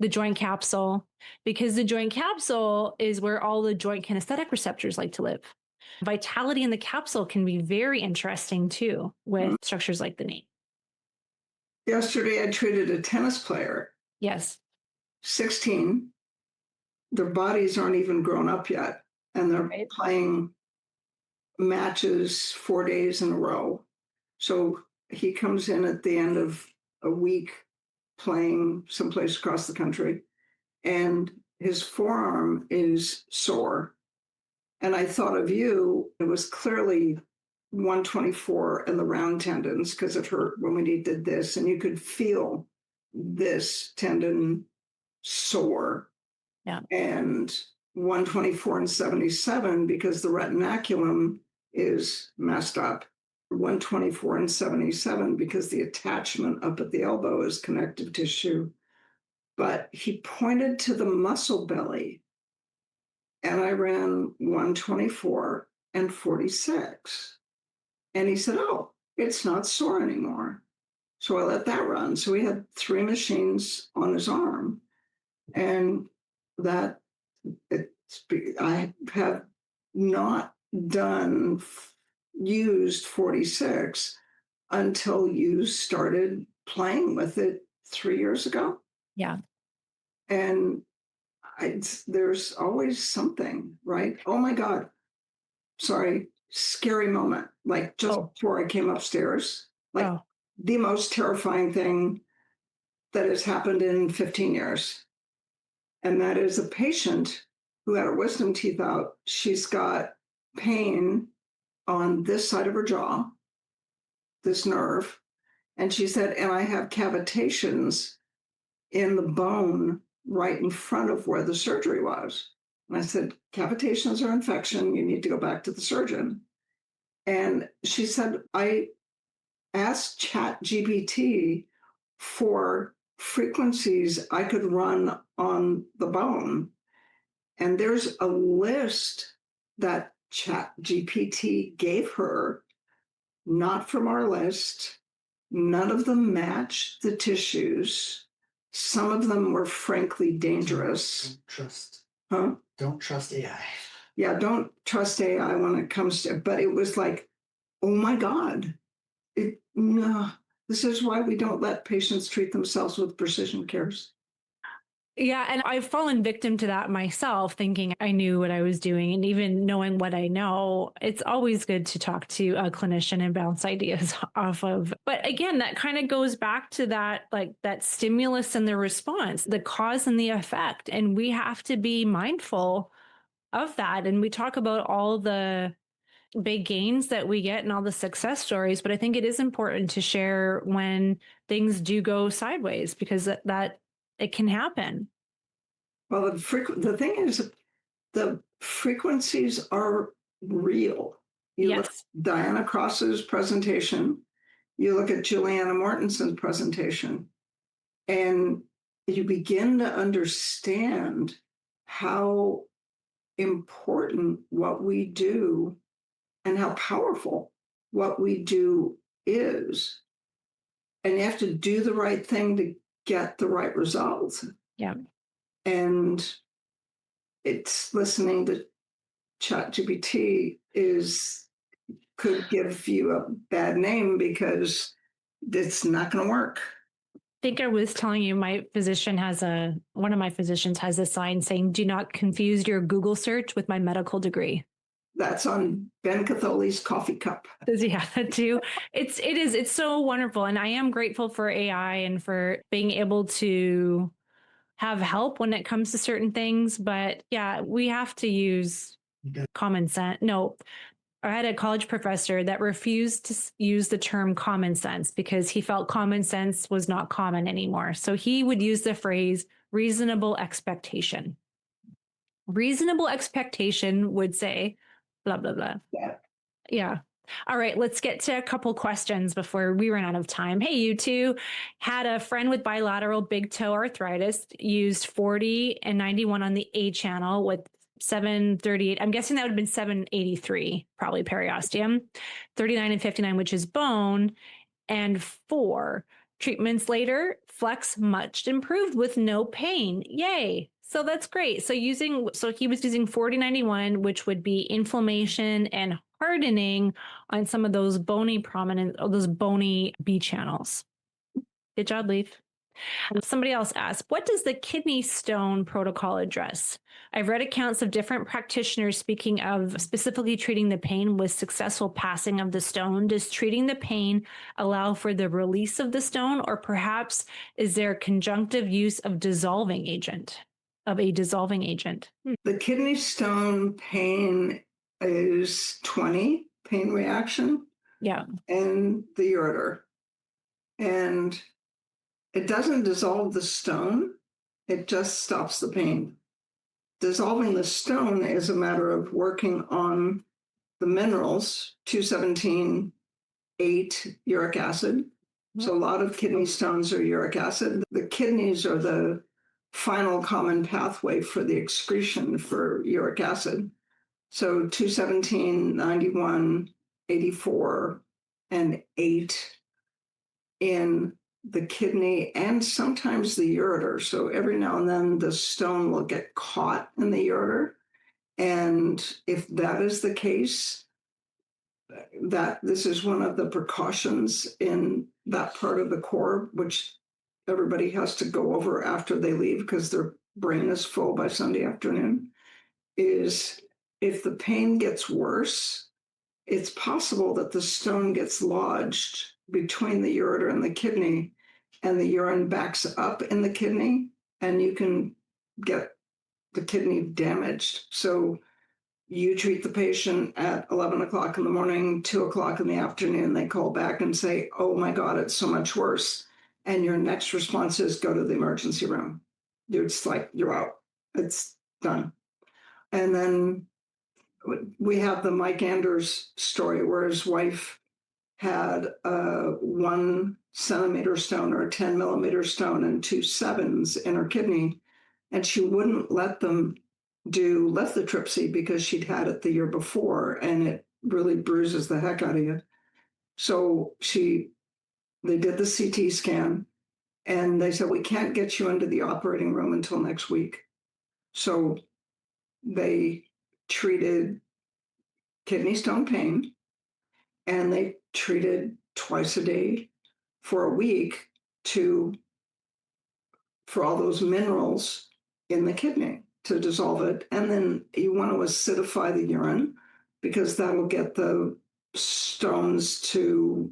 [SPEAKER 2] the joint capsule, because the joint capsule is where all the joint kinesthetic receptors like to live. Vitality in the capsule can be very interesting too with structures like the knee.
[SPEAKER 1] Yesterday, I treated a tennis player.
[SPEAKER 2] Yes.
[SPEAKER 1] 16. Their bodies aren't even grown up yet. And they're playing matches 4 days in a row. So he comes in at the end of a week playing someplace across the country. And his forearm is sore. And I thought of you. It was clearly 124 and the round tendons because it hurt when we did this. And you could feel this tendon sore.
[SPEAKER 2] Yeah.
[SPEAKER 1] And 124 and 77 because the retinaculum is messed up. 124 and 77 because the attachment up at the elbow is connective tissue. But he pointed to the muscle belly. And I ran 124 and 46. And he said, oh, it's not sore anymore. So I let that run. So we had 3 machines on his arm. And I have not used 46 until you started playing with it 3 years ago.
[SPEAKER 2] Yeah.
[SPEAKER 1] And there's always something, right? Oh my God. Sorry. Scary moment. Like just before I came upstairs, the most terrifying thing that has happened in 15 years. And that is a patient who had her wisdom teeth out. She's got pain on this side of her jaw, this nerve. And she said, and I have cavitations in the bone right in front of where the surgery was. And I said, cavitations are infection. You need to go back to the surgeon. And she said, I asked ChatGPT for frequencies I could run on the bone. And there's a list that ChatGPT gave her, not from our list. None of them matched the tissues. Some of them were frankly dangerous.
[SPEAKER 3] Don't trust AI.
[SPEAKER 1] Yeah, don't trust AI when it comes to, but it was like, oh my God. No, this is why we don't let patients treat themselves with precision cares.
[SPEAKER 2] Yeah. And I've fallen victim to that myself, thinking I knew what I was doing. And even knowing what I know, it's always good to talk to a clinician and bounce ideas off of. But again, that kind of goes back to that, like that stimulus and the response, the cause and the effect. And we have to be mindful of that. And we talk about all the big gains that we get and all the success stories, but I think it is important to share when things do go sideways because that it can happen.
[SPEAKER 1] Well, the thing is, the frequencies are real. You look at Diana Cross's presentation, you look at Juliana Mortenson's presentation, and you begin to understand how important what we do and how powerful what we do is. And you have to do the right thing to get the right results.
[SPEAKER 2] Yeah.
[SPEAKER 1] And it's listening to ChatGPT could give you a bad name because it's not going to work.
[SPEAKER 2] think I was telling you, one of my physicians has a sign saying, "Do not confuse your Google search with my medical degree."
[SPEAKER 1] That's on Ben Catholi's coffee cup.
[SPEAKER 2] Does he have that too? It's so wonderful. And I am grateful for AI and for being able to have help when it comes to certain things. But yeah, we have to use common sense. No, I had a college professor that refused to use the term common sense because he felt common sense was not common anymore. So he would use the phrase reasonable expectation. Reasonable expectation would say blah, blah, blah. Yeah. All right, let's get to a couple questions before we run out of time. Hey, you two. Had a friend with bilateral big toe arthritis, used 40 and 91 on the A channel with 738. I'm guessing that would have been 783, probably periosteum, 39 and 59, which is bone, and 4 treatments later, flex much improved with no pain. Yay. So that's great. So he was using 4091, which would be inflammation and hardening on some of those bony B channels. Good job, Leaf. Somebody else asked, what does the kidney stone protocol address? I've read accounts of different practitioners speaking of specifically treating the pain with successful passing of the stone. Does treating the pain allow for the release of the stone, or perhaps is there conjunctive use of a dissolving agent?
[SPEAKER 1] The kidney stone pain is 20 pain reaction.
[SPEAKER 2] Yeah.
[SPEAKER 1] And the ureter. And it doesn't dissolve the stone. It just stops the pain. Dissolving the stone is a matter of working on the minerals, 217, 8 uric acid. So a lot of kidney stones are uric acid. The kidneys are the final common pathway for the excretion for uric acid. So 217, 91, 84, and 8 in the kidney and sometimes the ureter. So every now and then the stone will get caught in the ureter. And if that is the case, that this is one of the precautions in that part of the core, which everybody has to go over after they leave because their brain is full by Sunday afternoon, is if the pain gets worse, it's possible that the stone gets lodged between the ureter and the kidney, and the urine backs up in the kidney, and you can get the kidney damaged. So you treat the patient at 11 o'clock in the morning, 2 o'clock in the afternoon, they call back and say, oh my God, it's so much worse. And your next response is go to the emergency room. It's like, you're out, it's done. And then we have the Mike Anders story where his wife had a 1 centimeter stone or a 10 millimeter stone and 2 sevens in her kidney. And she wouldn't let them do lithotripsy because she'd had it the year before, and it really bruises the heck out of you. So they did the CT scan, and they said, we can't get you into the operating room until next week. So they treated kidney stone pain, and they treated twice a day for a week for all those minerals in the kidney to dissolve it. And then you want to acidify the urine because that'll get the stones to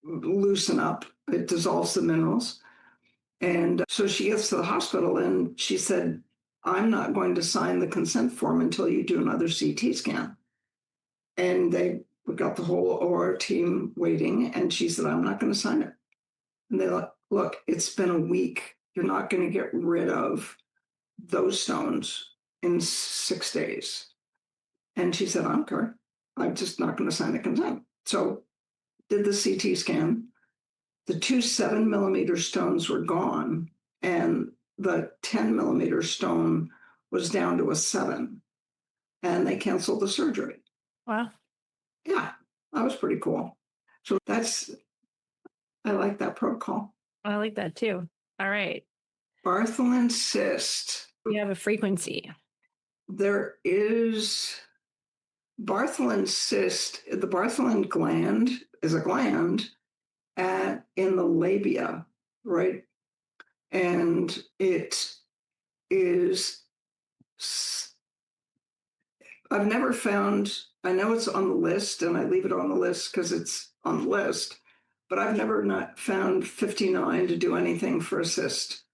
[SPEAKER 1] loosen up. It dissolves the minerals. And so she gets to the hospital and she said, I'm not going to sign the consent form until you do another CT scan. And we got the whole OR team waiting, and she said, I'm not going to sign it. And they're like, look, it's been a week. You're not going to get rid of those stones in 6 days. And she said, I don't care. I'm just not going to sign the consent. So did the CT scan. The 2 7 millimeter stones were gone, and the 10 millimeter stone was down to a 7. And they canceled the surgery.
[SPEAKER 2] Wow.
[SPEAKER 1] Yeah, that was pretty cool. So I like that protocol.
[SPEAKER 2] I like that too. All right.
[SPEAKER 1] Bartholin cyst.
[SPEAKER 2] We have a frequency.
[SPEAKER 1] There is Bartholin cyst. The Bartholin gland is a gland in the labia, right? And it is, I've never found, I know it's on the list and I leave it on the list because it's on the list, but I've never not found 59 to do anything for a cyst.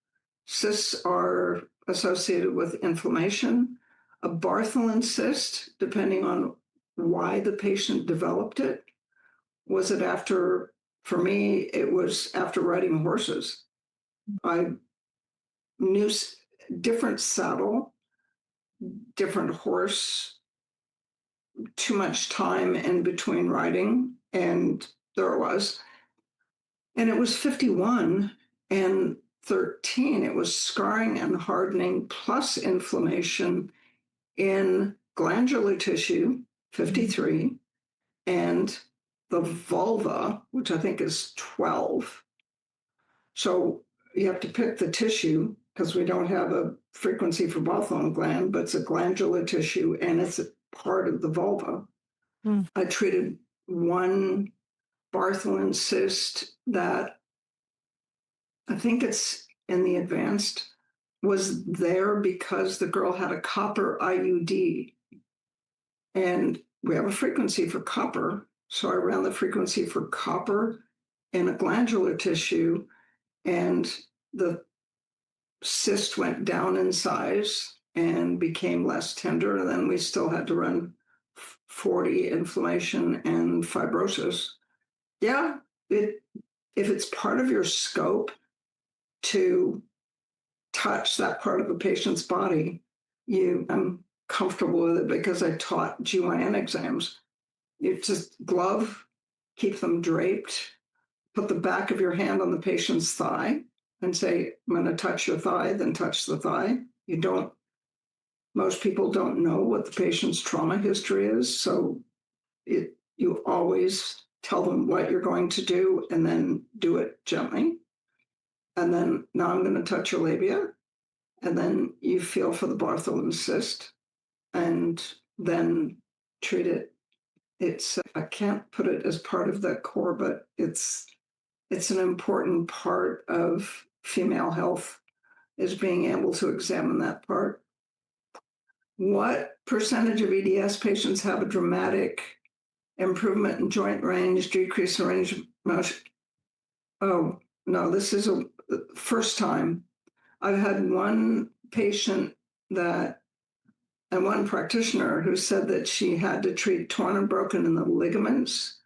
[SPEAKER 1] Cysts are associated with inflammation. A Bartholin cyst, depending on why the patient developed it, was it after, for me, it was after riding horses. I knew different saddle, different horse, too much time in between riding, and there it was. And it was 51 and 13. It was scarring and hardening plus inflammation in glandular tissue, 53, and the vulva, which I think is 12. So you have to pick the tissue because we don't have a frequency for Bartholin gland, but it's a glandular tissue and it's a part of the vulva. I treated one Bartholin cyst that I think it's in the advanced, was there because the girl had a copper IUD. And we have a frequency for copper. So I ran the frequency for copper in a glandular tissue, and the cyst went down in size and became less tender. And then we still had to run 40 inflammation and fibrosis. Yeah, if it's part of your scope to touch that part of a patient's body, I'm comfortable with it because I taught GYN exams. You just glove, keep them draped, put the back of your hand on the patient's thigh and say, I'm going to touch your thigh, then touch the thigh. Most people don't know what the patient's trauma history is. So you always tell them what you're going to do and then do it gently. And then now I'm going to touch your labia. And then you feel for the Bartholin cyst and then treat it. I can't put it as part of the core, but it's an important part of female health, is being able to examine that part. What percentage of EDS patients have a dramatic improvement in joint range, decrease in range of motion? Oh, no, this is a first time. I've had one patient and one practitioner who said that she had to treat torn and broken in the ligaments.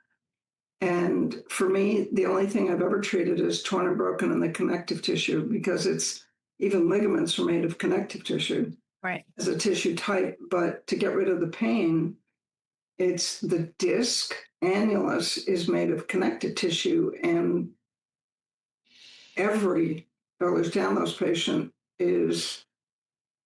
[SPEAKER 1] And for me, the only thing I've ever treated is torn and broken in the connective tissue, because even ligaments are made of connective tissue.
[SPEAKER 2] Right.
[SPEAKER 1] As a tissue type. But to get rid of the pain, it's the disc annulus is made of connective tissue, and every Ehlers-Danlos patient is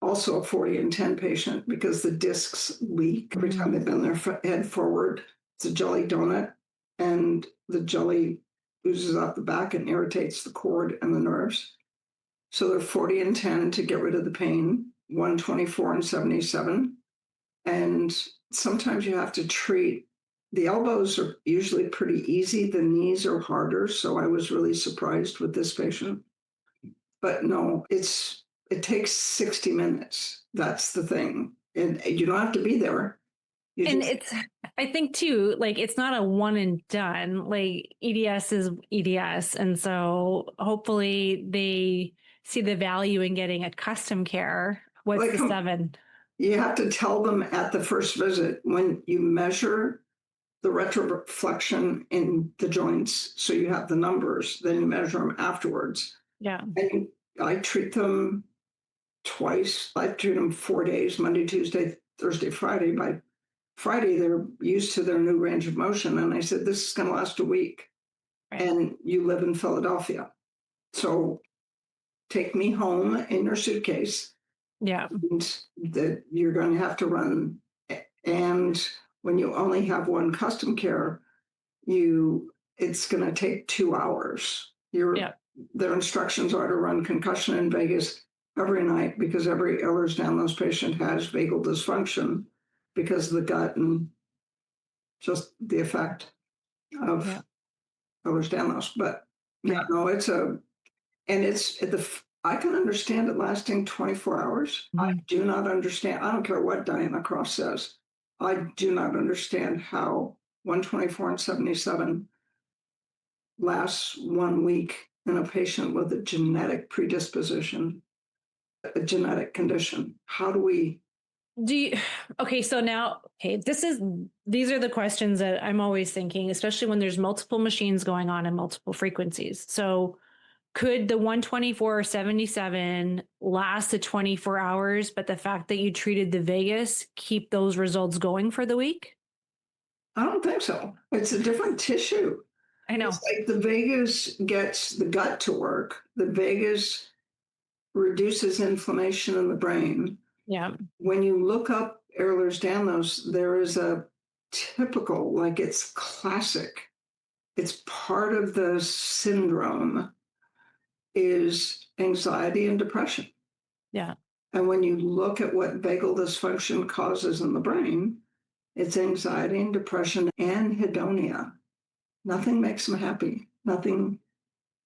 [SPEAKER 1] also a 40 and 10 patient because the discs leak every time they bend their head forward. It's a jelly donut, and the jelly oozes out the back and irritates the cord and the nerves. So they're 40 and 10 to get rid of the pain, 124 and 77. And sometimes you have to treat. The elbows are usually pretty easy. The knees are harder. So I was really surprised with this patient. But no, it takes 60 minutes. That's the thing. And you don't have to be there.
[SPEAKER 2] I think too, like, it's not a one and done. Like, EDS is EDS. And so hopefully they see the value in getting a custom care. What's the 7?
[SPEAKER 1] You have to tell them at the first visit when you measure the retroflexion in the joints. So you have the numbers, then you measure them afterwards.
[SPEAKER 2] Yeah.
[SPEAKER 1] And I treat them twice. I treat them 4 days, Monday, Tuesday, Thursday, Friday. By Friday, they're used to their new range of motion. And I said, this is going to last a week. Right. And you live in Philadelphia. So take me home in your suitcase.
[SPEAKER 2] Yeah.
[SPEAKER 1] And that you're going to have to run. And when you only have one custom care, it's going to take 2 hours. Their instructions are to run concussion in Vegas every night, because every Ehlers-Danlos patient has vagal dysfunction because of the gut and just the effect of Ehlers-Danlos. But no, And I can understand it lasting 24 hours. I do not understand. I don't care what Diana Cross says. I do not understand how 124 and 77 lasts 1 week in a patient with a genetic predisposition, a genetic condition. How do we?
[SPEAKER 2] Okay, so now, these are the questions that I'm always thinking, especially when there's multiple machines going on and multiple frequencies. So could the 124 or 77 last the 24 hours, but the fact that you treated the vagus keep those results going for the week?
[SPEAKER 1] I don't think so. It's a different tissue.
[SPEAKER 2] I know.
[SPEAKER 1] It's like the vagus gets the gut to work. The vagus reduces inflammation in the brain.
[SPEAKER 2] Yeah.
[SPEAKER 1] When you look up Ehlers-Danlos, there is a typical, like it's classic. It's part of the syndrome is anxiety and depression.
[SPEAKER 2] Yeah.
[SPEAKER 1] And when you look at what vagal dysfunction causes in the brain, it's anxiety and depression and anhedonia. Nothing makes them happy. Nothing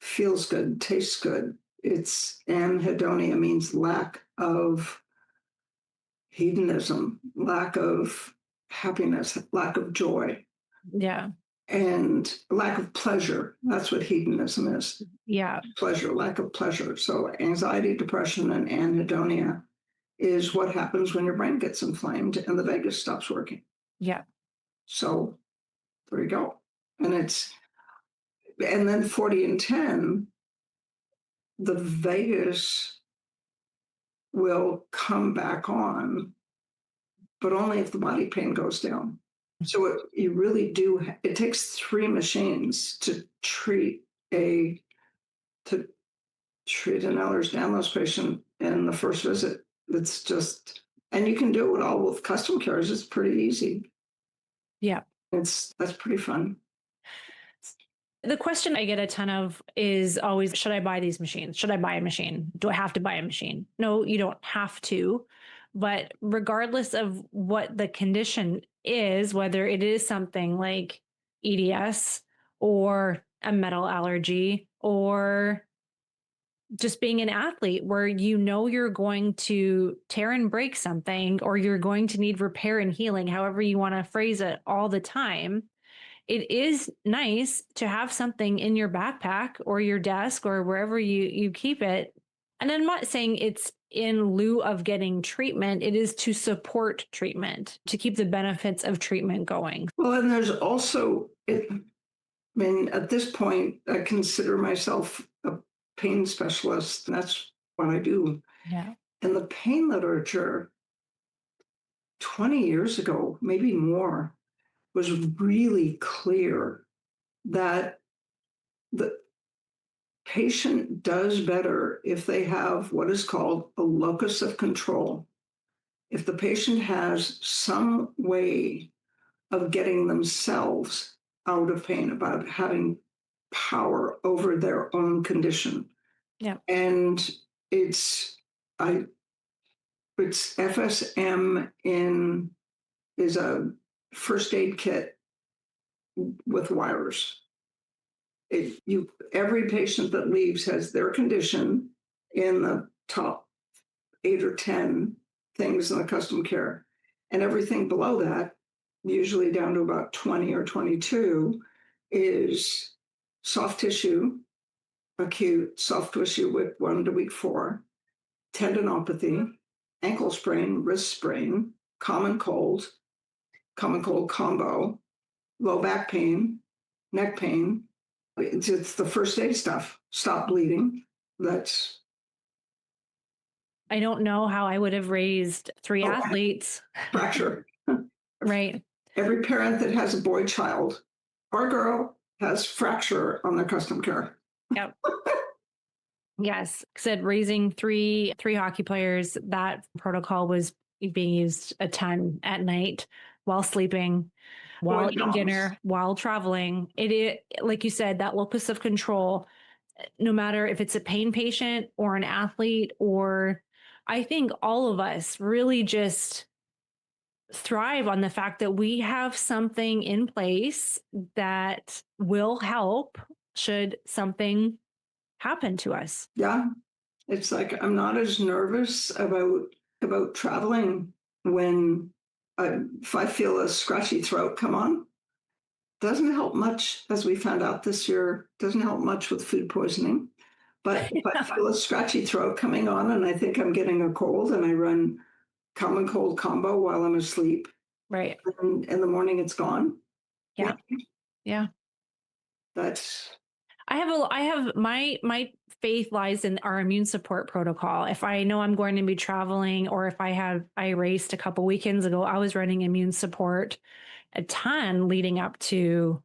[SPEAKER 1] feels good, tastes good. It's anhedonia means lack of hedonism, lack of happiness, lack of joy.
[SPEAKER 2] Yeah.
[SPEAKER 1] And lack of pleasure. That's what hedonism is.
[SPEAKER 2] Yeah.
[SPEAKER 1] Pleasure, lack of pleasure. So anxiety, depression, and anhedonia is what happens when your brain gets inflamed and the vagus stops working.
[SPEAKER 2] Yeah.
[SPEAKER 1] So there you go. And then 40 and 10, the vagus will come back on, but only if the body pain goes down. So you really do, it takes 3 machines to treat an Ehlers-Danlos patient in the first visit. It's just, and you can do it all with custom cares. It's pretty easy.
[SPEAKER 2] Yeah.
[SPEAKER 1] That's pretty fun.
[SPEAKER 2] The question I get a ton of is always, should I buy these machines? Should I buy a machine? Do I have to buy a machine? No, you don't have to. But regardless of what the condition is, whether it is something like EDS or a metal allergy or just being an athlete where you know you're going to tear and break something or you're going to need repair and healing, however you want to phrase it, all the time, it is nice to have something in your backpack or your desk or wherever you keep it. And I'm not saying it's in lieu of getting treatment. It is to support treatment, to keep the benefits of treatment going.
[SPEAKER 1] Well, and there's also, I mean, at this point, I consider myself a pain specialist. And that's what I do.
[SPEAKER 2] Yeah.
[SPEAKER 1] In the pain literature, 20 years ago, maybe more, was really clear that the patient does better if they have what is called a locus of control. If the patient has some way of getting themselves out of pain, about having power over their own condition.
[SPEAKER 2] Yeah.
[SPEAKER 1] And it's FSM is a first aid kit with wires. Every patient that leaves has their condition in the top 8 or 10 things in the custom care, and everything below that, usually down to about 20 or 22, is soft tissue, acute soft tissue week 1 to week 4, tendinopathy, ankle sprain, wrist sprain, common cold combo, low back pain, neck pain. It's the first aid stuff. Stop bleeding.
[SPEAKER 2] I don't know how I would have raised 3 athletes.
[SPEAKER 1] Fracture.
[SPEAKER 2] Right.
[SPEAKER 1] Every parent that has a boy child or girl has fracture on their custom care.
[SPEAKER 2] Yep. Yes. Said raising three hockey players, that protocol was being used a ton at night while sleeping, while eating dinner, while traveling. It, like you said, that locus of control, no matter if it's a pain patient or an athlete, or I think all of us really just thrive on the fact that we have something in place that will help should something happen to us.
[SPEAKER 1] Yeah. It's like I'm not as nervous about traveling when if I feel a scratchy throat come on. Doesn't help much, as we found out this year, doesn't help much with food poisoning. But if I feel a scratchy throat coming on and I think I'm getting a cold and I run common cold combo while I'm asleep,
[SPEAKER 2] Right.
[SPEAKER 1] and in the morning it's gone.
[SPEAKER 2] Yeah. Yeah.
[SPEAKER 1] That's
[SPEAKER 2] I have my faith lies in our immune support protocol. If I know I'm going to be traveling, or if I raced a couple weekends ago, I was running immune support a ton leading up to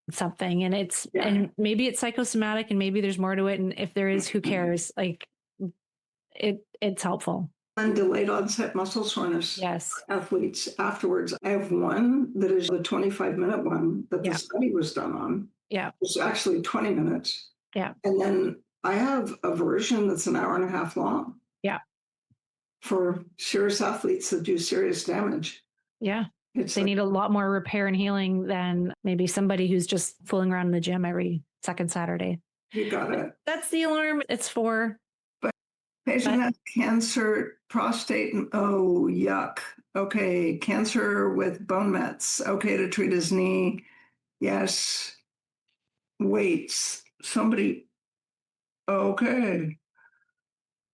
[SPEAKER 2] something, and and maybe it's psychosomatic and maybe there's more to it. And if there is, who cares? Like it's helpful.
[SPEAKER 1] and delayed onset muscle soreness.
[SPEAKER 2] Yes.
[SPEAKER 1] Athletes afterwards. I have one that is the 25-minute one that the study was done on.
[SPEAKER 2] Yeah.
[SPEAKER 1] It's actually 20 minutes.
[SPEAKER 2] Yeah.
[SPEAKER 1] And then I have a version that's an hour and a half long.
[SPEAKER 2] Yeah.
[SPEAKER 1] For serious athletes that do serious damage.
[SPEAKER 2] Yeah. They need a lot more repair and healing than maybe somebody who's just fooling around in the gym every second Saturday.
[SPEAKER 1] You got it.
[SPEAKER 2] That's the alarm it's for.
[SPEAKER 1] Patient has cancer, prostate, oh, yuck. Okay, cancer with bone mets. Okay, to treat his knee. Yes. Weights. Somebody. Okay.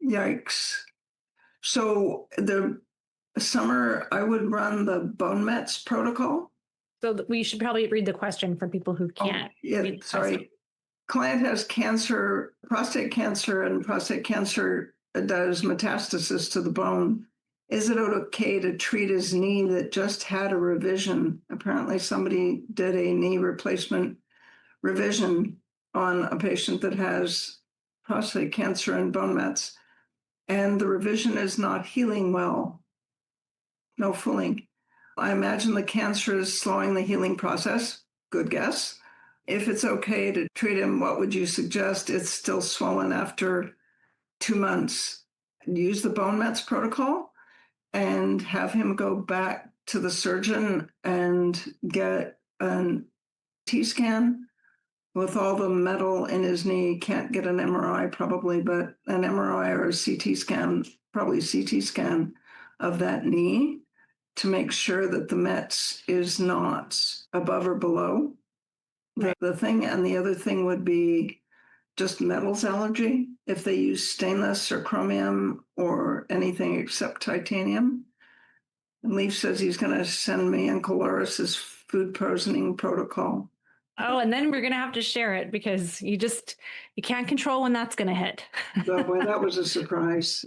[SPEAKER 1] Yikes. So the summer, I would run the bone mets protocol.
[SPEAKER 2] So we should probably read the question for people who can't.
[SPEAKER 1] Sorry. Client has cancer, prostate cancer, and prostate cancer does metastasis to the bone. Is it okay to treat his knee that just had a revision? Apparently somebody did a knee replacement revision on a patient that has prostate cancer and bone mets, and the revision is not healing well. No fooling. I imagine the cancer is slowing the healing process. Good guess. If it's okay to treat him, what would you suggest? It's still swollen after 2 months. Use the bone mets protocol and have him go back to the surgeon and get an T scan with all the metal in his knee. Can't get an MRI probably, but an MRI or a CT scan, probably CT scan of that knee to make sure that the Mets is not above or below the thing. And the other thing would be just metals allergy. If they use stainless or chromium or anything except titanium. And Leaf says he's going to send me Uncle Loris's food poisoning protocol.
[SPEAKER 2] Oh, and then we're going to have to share it because you can't control when that's going to hit.
[SPEAKER 1] Oh, boy, that was a surprise.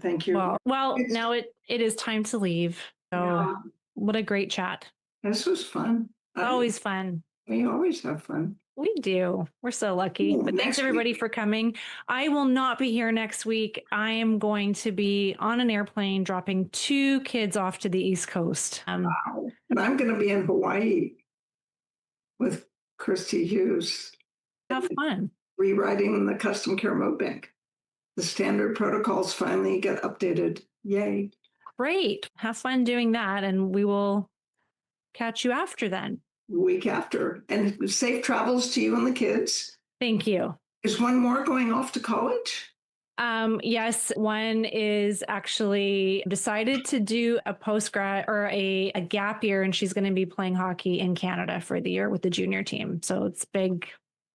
[SPEAKER 1] Thank you.
[SPEAKER 2] Well, now it is time to leave. So What a great chat.
[SPEAKER 1] This was fun.
[SPEAKER 2] Always fun.
[SPEAKER 1] We always have fun.
[SPEAKER 2] We do. We're so lucky. But thanks everybody for coming. I will not be here next week. I am going to be on an airplane dropping 2 kids off to the East Coast.
[SPEAKER 1] Wow. And I'm going to be in Hawaii with Christy Hughes.
[SPEAKER 2] Have fun.
[SPEAKER 1] Rewriting the custom care mode bank. The standard protocols finally get updated. Yay.
[SPEAKER 2] Great. Have fun doing that. And we will catch you after then.
[SPEAKER 1] Week after. And safe travels to you and the kids.
[SPEAKER 2] Thank you.
[SPEAKER 1] Is one more going off to college?
[SPEAKER 2] Yes, one is actually decided to do a postgrad or a gap year, and she's going to be playing hockey in Canada for the year with the junior team. So it's big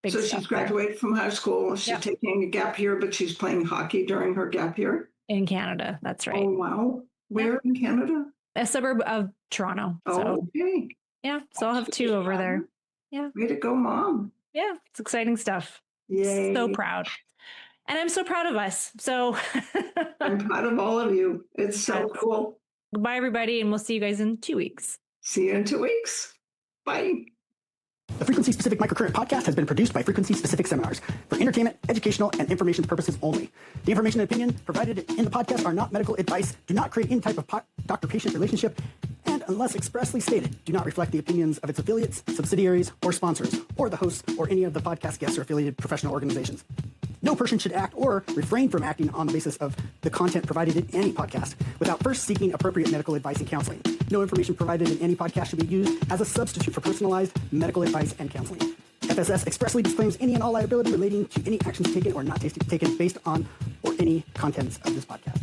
[SPEAKER 1] So she's graduated from high school. She's taking a gap year, but she's playing hockey during her gap year?
[SPEAKER 2] In Canada. That's right.
[SPEAKER 1] Oh, wow. Where in Canada?
[SPEAKER 2] A suburb of Toronto.
[SPEAKER 1] Oh, okay.
[SPEAKER 2] Yeah. So I'll have 2 over there. Yeah.
[SPEAKER 1] Way to go, Mom.
[SPEAKER 2] Yeah. It's exciting stuff.
[SPEAKER 1] Yay.
[SPEAKER 2] So proud. And I'm so proud of us. So
[SPEAKER 1] I'm proud of all of you. It's so cool.
[SPEAKER 2] Goodbye, everybody. And we'll see you guys in 2 weeks.
[SPEAKER 1] See you in 2 weeks. Bye.
[SPEAKER 3] The Frequency Specific Microcurrent podcast has been produced by Frequency Specific Seminars for entertainment, educational, and information purposes only. The information and opinion provided in the podcast are not medical advice, do not create any type of doctor-patient relationship, and unless expressly stated, do not reflect the opinions of its affiliates, subsidiaries, or sponsors, or the hosts or any of the podcast guests or affiliated professional organizations. No person should act or refrain from acting on the basis of the content provided in any podcast without first seeking appropriate medical advice and counseling. No information provided in any podcast should be used as a substitute for personalized medical advice and counseling. FSM FSS expressly disclaims any and all liability relating to any actions taken or not taken based on or any contents of this podcast.